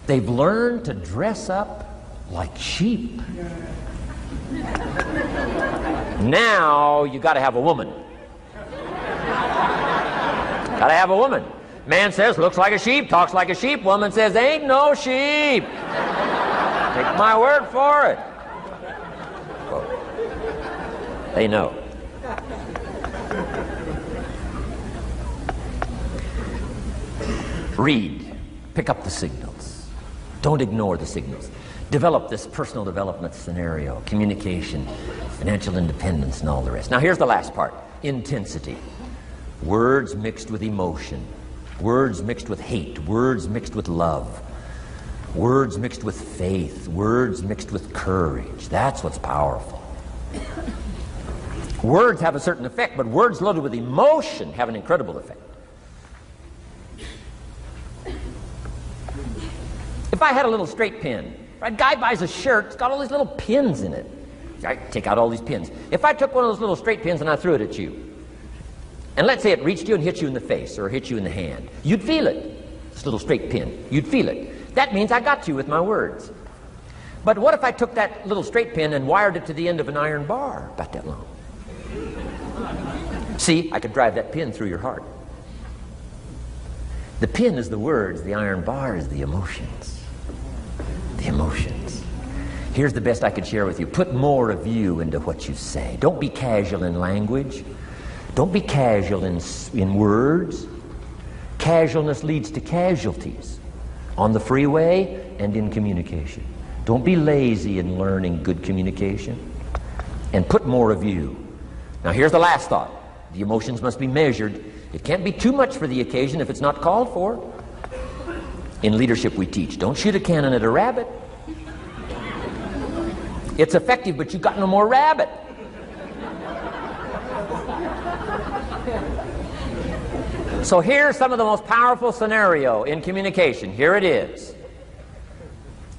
they've learned to dress up like sheep. Now you got to have a woman. Got to have a woman. Man says, looks like a sheep, talks like a sheep. Woman says, ain't no sheep. Take my word for it. Well, they know. Read. Pick up the signals. Don't ignore the signals. Develop this personal development scenario, communication, financial independence, and all the rest. Now here's the last part. Intensity. Words mixed with emotion. Words mixed with hate. Words mixed with love. Words mixed with faith. Words mixed with courage. That's what's powerful. Words have a certain effect, but words loaded with emotion have an incredible effect. If I had a little straight pin, a guy buys a shirt, it's got all these little pins in it. I take out all these pins. If I took one of those little straight pins and I threw it at you, and let's say it reached you and hit you in the face or hit you in the hand, you'd feel it. This little straight pin, you'd feel it. That means I got you with my words. But what if I took that little straight pin and wired it to the end of an iron bar, about that long? See, I could drive that pin through your heart. The pin is the words, the iron bar is the emotions. The emotions. Here's the best I could share with you. Put more of you into what you say. Don't be casual in language. Don't be casual in words. Casualness leads to casualties on the freeway and in communication. Don't be lazy in learning good communication. And put more of you. Now here's the last thought. The emotions must be measured. It can't be too much for the occasion if it's not called for. In leadership we teach, don't shoot a cannon at a rabbit. It's effective, but you got no more rabbit. So here's some of the most powerful scenario in communication. Here it is.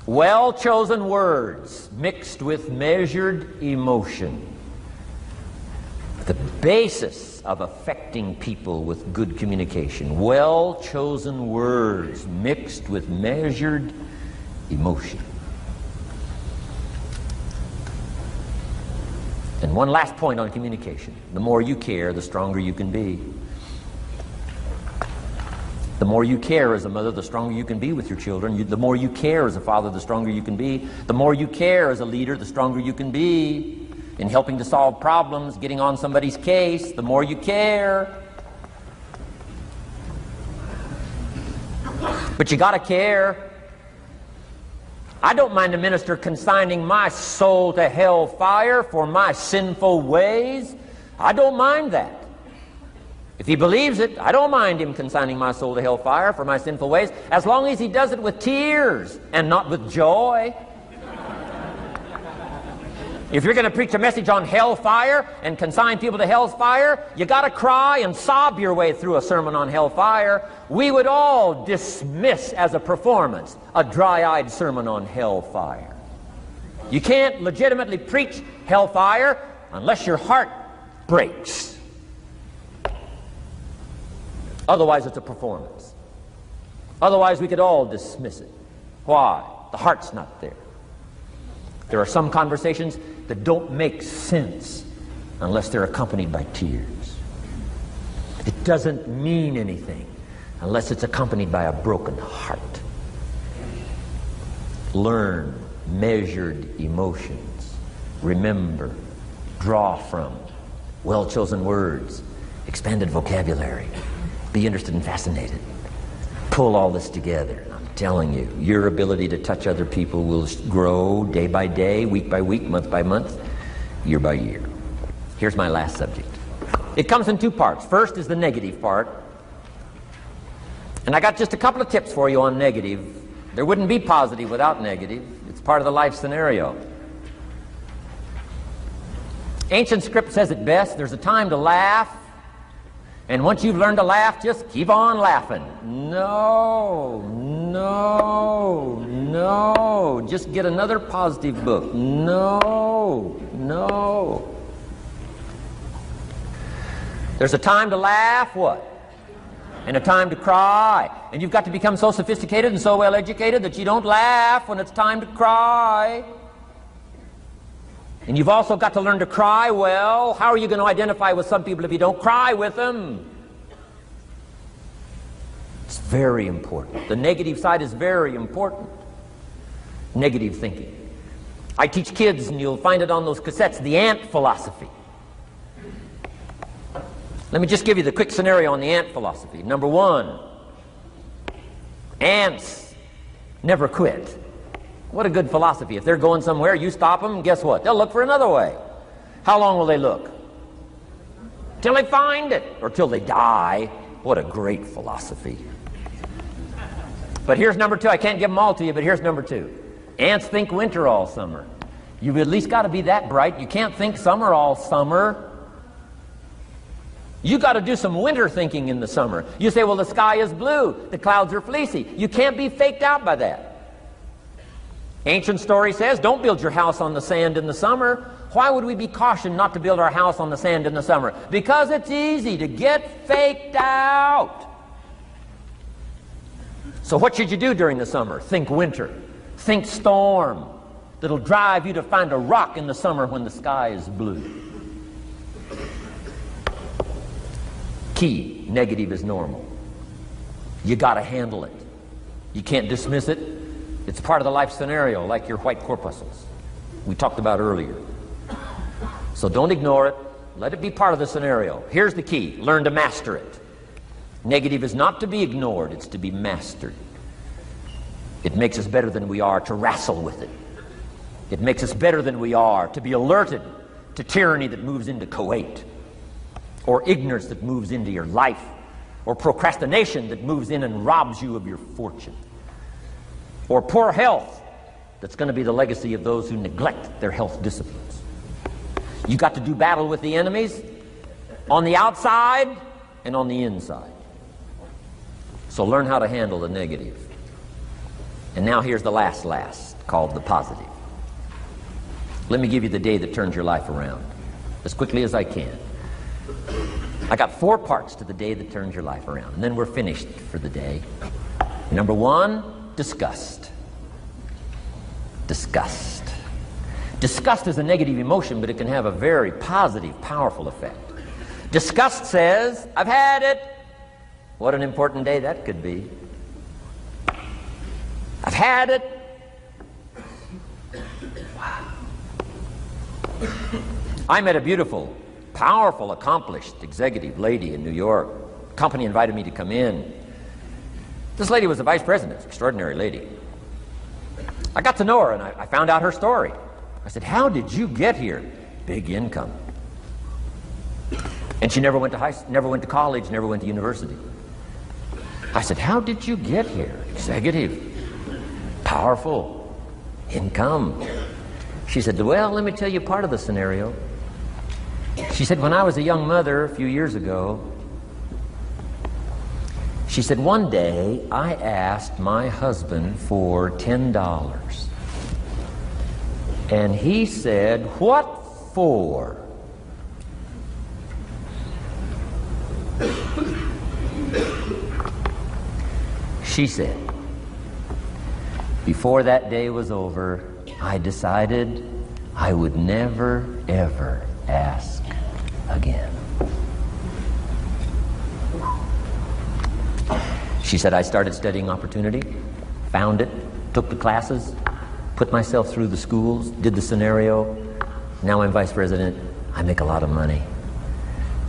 Well-chosen words mixed with measured emotion. The basis of affecting people with good communication. Well-chosen words mixed with measured emotion. And one last point on communication. The more you care, the stronger you can be. The more you care as a mother, the stronger you can be with your children. The more you care as a father, the stronger you can be. The more you care as a leader, the stronger you can be. In helping to solve problems, getting on somebody's case, the more you care. But you gotta care. I don't mind a minister consigning my soul to hell fire for my sinful ways. I don't mind that. If he believes it, I don't mind him consigning my soul to hell fire for my sinful ways, as long as he does it with tears and not with joy. If you're going to preach a message on hellfire and consign people to hell's fire, you got to cry and sob your way through a sermon on hellfire. We would all dismiss as a performance a dry-eyed sermon on hellfire. You can't legitimately preach hellfire unless your heart breaks. Otherwise, it's a performance. Otherwise, we could all dismiss it. Why? The heart's not there. There are some conversations that don't make sense unless they're accompanied by tears. It doesn't mean anything unless it's accompanied by a broken heart. Learn measured emotions. Remember, draw from well-chosen words, expanded vocabulary. Be interested and fascinated. Pull all this together. I'm telling you, your ability to touch other people will grow day by day, week by week, month by month, year by year. Here's my last subject. It comes in two parts. First is the negative part. And I got just a couple of tips for you on negative. There wouldn't be positive without negative. It's part of the life scenario. Ancient script says it best. There's a time to laugh. And once you've learned to laugh, just keep on laughing. No, no, no. Just get another positive book. No, no. There's a time to laugh, what? And a time to cry. And you've got to become so sophisticated and so well educated that you don't laugh when it's time to cry. And you've also got to learn to cry well. How are you going to identify with some people if you don't cry with them? It's very important. The negative side is very important. Negative thinking. I teach kids, and you'll find it on those cassettes, the ant philosophy. Let me just give you the quick scenario on the ant philosophy. Number one, ants never quit. What a good philosophy. If they're going somewhere, you stop them, guess what? They'll look for another way. How long will they look? Till they find it, or till they die. What a great philosophy. But here's number two. I can't give them all to you, but here's number two. Ants think winter all summer. You've at least got to be that bright. You can't think summer all summer. You got to do some winter thinking in the summer. You say, well, the sky is blue, the clouds are fleecy. You can't be faked out by that. Ancient story says, don't build your house on the sand in the summer. Why would we be cautioned not to build our house on the sand in the summer? Because it's easy to get faked out. So what should you do during the summer? Think winter. Think storm. That'll drive you to find a rock in the summer when the sky is blue. Key, negative is normal. You got to handle it. You can't dismiss it. It's part of the life scenario, like your white corpuscles we talked about earlier. So don't ignore it. Let it be part of the scenario. Here's the key. Learn to master it. Negative is not to be ignored. It's to be mastered. It makes us better than we are to wrestle with it. It makes us better than we are to be alerted to tyranny that moves into Kuwait, or ignorance that moves into your life, or procrastination that moves in and robs you of your fortune, or poor health that's going to be the legacy of those who neglect their health disciplines. You got to do battle with the enemies on the outside and on the inside. So learn how to handle the negative. And now here's the last, called the positive. Let me give you the day that turns your life around, as quickly as I can. I got 4 parts to the day that turns your life around, and then we're finished for the day. Number 1, disgust. Disgust. Disgust is a negative emotion, but it can have a very positive, powerful effect. Disgust says, I've had it. What an important day that could be. I've had it. Wow. I met a beautiful, powerful, accomplished executive lady in New York. The company invited me to come in. This lady was a vice president, extraordinary lady. I got to know her, and I found out her story. I said, how did you get here? Big income. And she never went to college, never went to university. I said, how did you get here? Executive, powerful, income. She said, well, let me tell you part of the scenario. She said, when I was a young mother a few years ago, she said, one day I asked my husband for $10. And he said, what for? She said, before that day was over, I decided I would never, ever ask again. She said, I started studying opportunity, found it, took the classes, put myself through the schools, did the scenario. Now I'm vice president. I make a lot of money.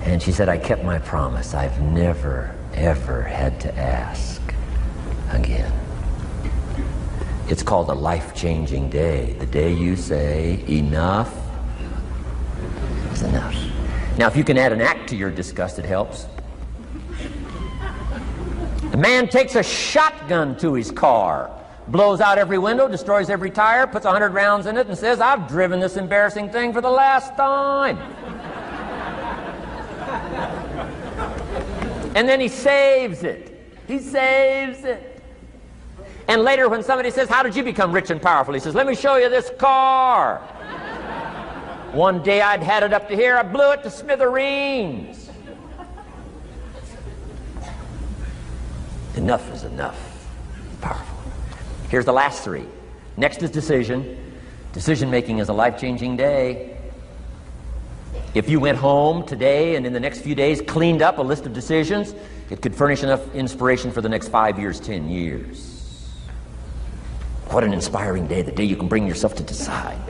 And she said, I kept my promise. I've never, ever had to ask again. It's called a life-changing day. The day you say, enough is enough. Now, if you can add an act to your disgust, it helps. The man takes a shotgun to his car, blows out every window, destroys every tire, puts 100 rounds in it, and says, I've driven this embarrassing thing for the last time. And then he saves it. He saves it. And later when somebody says, how did you become rich and powerful? He says, let me show you this car. One day I'd had it up to here, I blew it to smithereens. Enough is enough. Powerful. Here's the last three. Next is decision. Decision making is a life-changing day. If you went home today and in the next few days cleaned up a list of decisions, it could furnish enough inspiration for the next 5 years, 10 years. What an inspiring day, the day you can bring yourself to decide.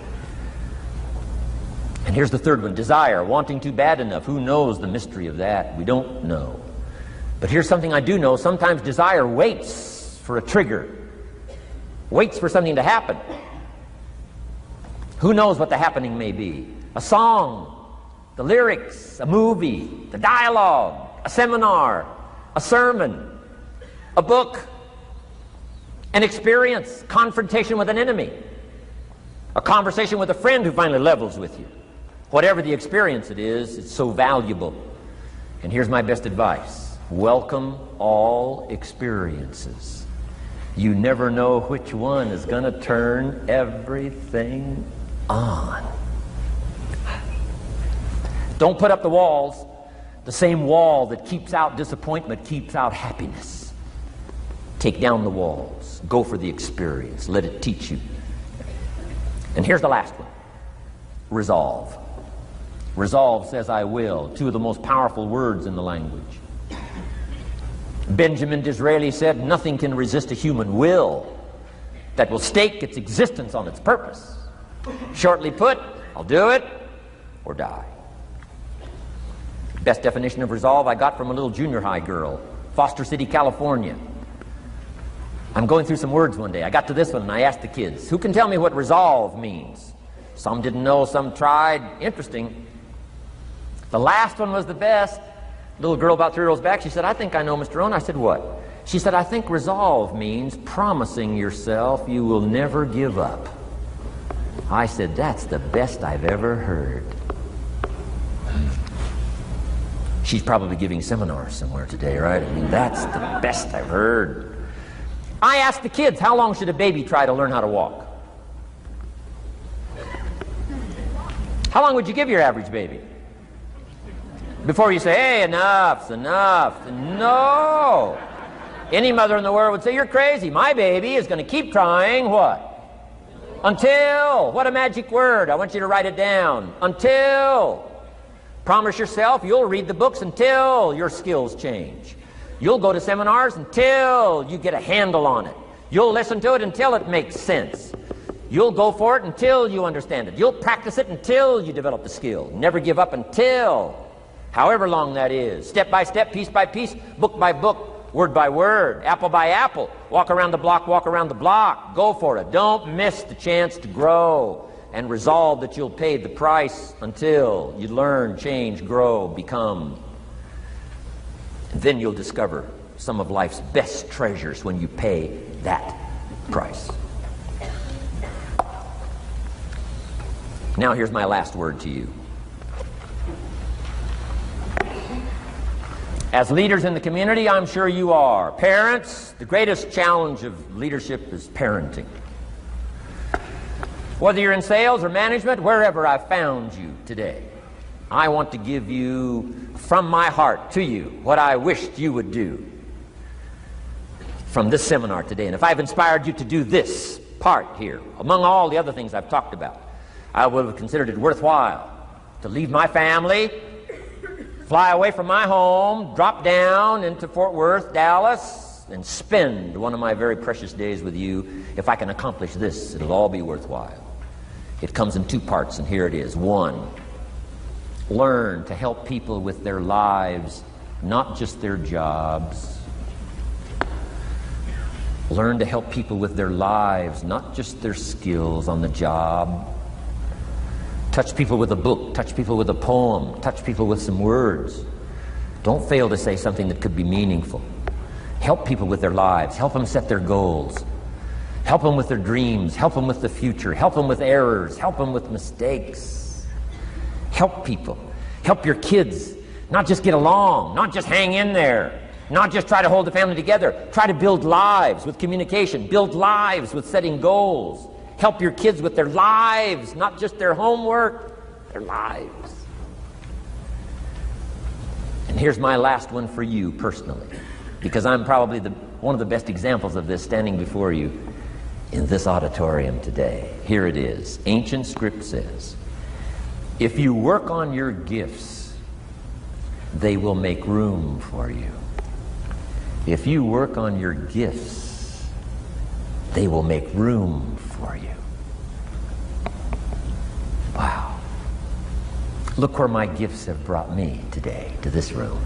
And here's the third one, desire, wanting too bad enough. Who knows the mystery of that? We don't know. But here's something I do know. Sometimes desire waits for a trigger, waits for something to happen. Who knows what the happening may be? A song, the lyrics, a movie, the dialogue, a seminar, a sermon, a book, an experience, confrontation with an enemy, a conversation with a friend who finally levels with you. Whatever the experience it is, it's so valuable. And here's my best advice. Welcome all experiences. You never know which one is going to turn everything on. Don't put up the walls. The same wall that keeps out disappointment keeps out happiness. Take down the walls. Go for the experience. Let it teach you. And here's the last one. Resolve. Resolve says I will. Two of the most powerful words in the language. Benjamin Disraeli said, nothing can resist a human will that will stake its existence on its purpose. Shortly put, I'll do it or die. Best definition of resolve I got from a little junior high girl, Foster City, California. I'm going through some words one day. I got to this one and I asked the kids, who can tell me what resolve means? Some didn't know, some tried. Interesting. The last one was the best. Little girl about 3 rows back, she said, I think I know, Mr. Rohn. I said, what? She said, I think resolve means promising yourself you will never give up. I said, that's the best I've ever heard. She's probably giving seminars somewhere today, right? I mean, that's the best I've heard. I asked the kids, how long should a baby try to learn how to walk? How long would you give your average baby? Before you say, hey, enough's enough. No. Any mother in the world would say, you're crazy. My baby is going to keep trying what? Until. What a magic word. I want you to write it down. Until. Promise yourself you'll read the books until your skills change. You'll go to seminars until you get a handle on it. You'll listen to it until it makes sense. You'll go for it until you understand it. You'll practice it until you develop the skill. Never give up until, however long that is. Step by step, piece by piece, book by book, word by word, apple by apple. Walk around the block, walk around the block. Go for it. Don't miss the chance to grow. And resolve that you'll pay the price until you learn, change, grow, become. And then you'll discover some of life's best treasures when you pay that price. Now here's my last word to you. As leaders in the community, I'm sure you are. Parents, the greatest challenge of leadership is parenting. Whether you're in sales or management, wherever I've found you today, I want to give you, from my heart to you, what I wished you would do from this seminar today. And if I've inspired you to do this part here, among all the other things I've talked about, I would have considered it worthwhile to leave my family, fly away from my home, drop down into Fort Worth, Dallas, and spend one of my very precious days with you. If I can accomplish this, it'll all be worthwhile. It comes in two parts, and here it is. One, learn to help people with their lives, not just their jobs. Learn to help people with their lives, not just their skills on the job. Touch people with a book, touch people with a poem, touch people with some words. Don't fail to say something that could be meaningful. Help people with their lives, help them set their goals. Help them with their dreams, help them with the future, help them with errors, help them with mistakes. Help people. Help your kids not just get along, not just hang in there. Not just try to hold the family together. Try to build lives with communication. Build lives with setting goals. Help your kids with their lives, not just their homework, their lives. And here's my last one for you personally, because I'm probably one of the best examples of this standing before you in this auditorium today. Here it is. Ancient script says, if you work on your gifts, they will make room for you. If you work on your gifts, they will make room for you. Wow. Look where my gifts have brought me today, to this room.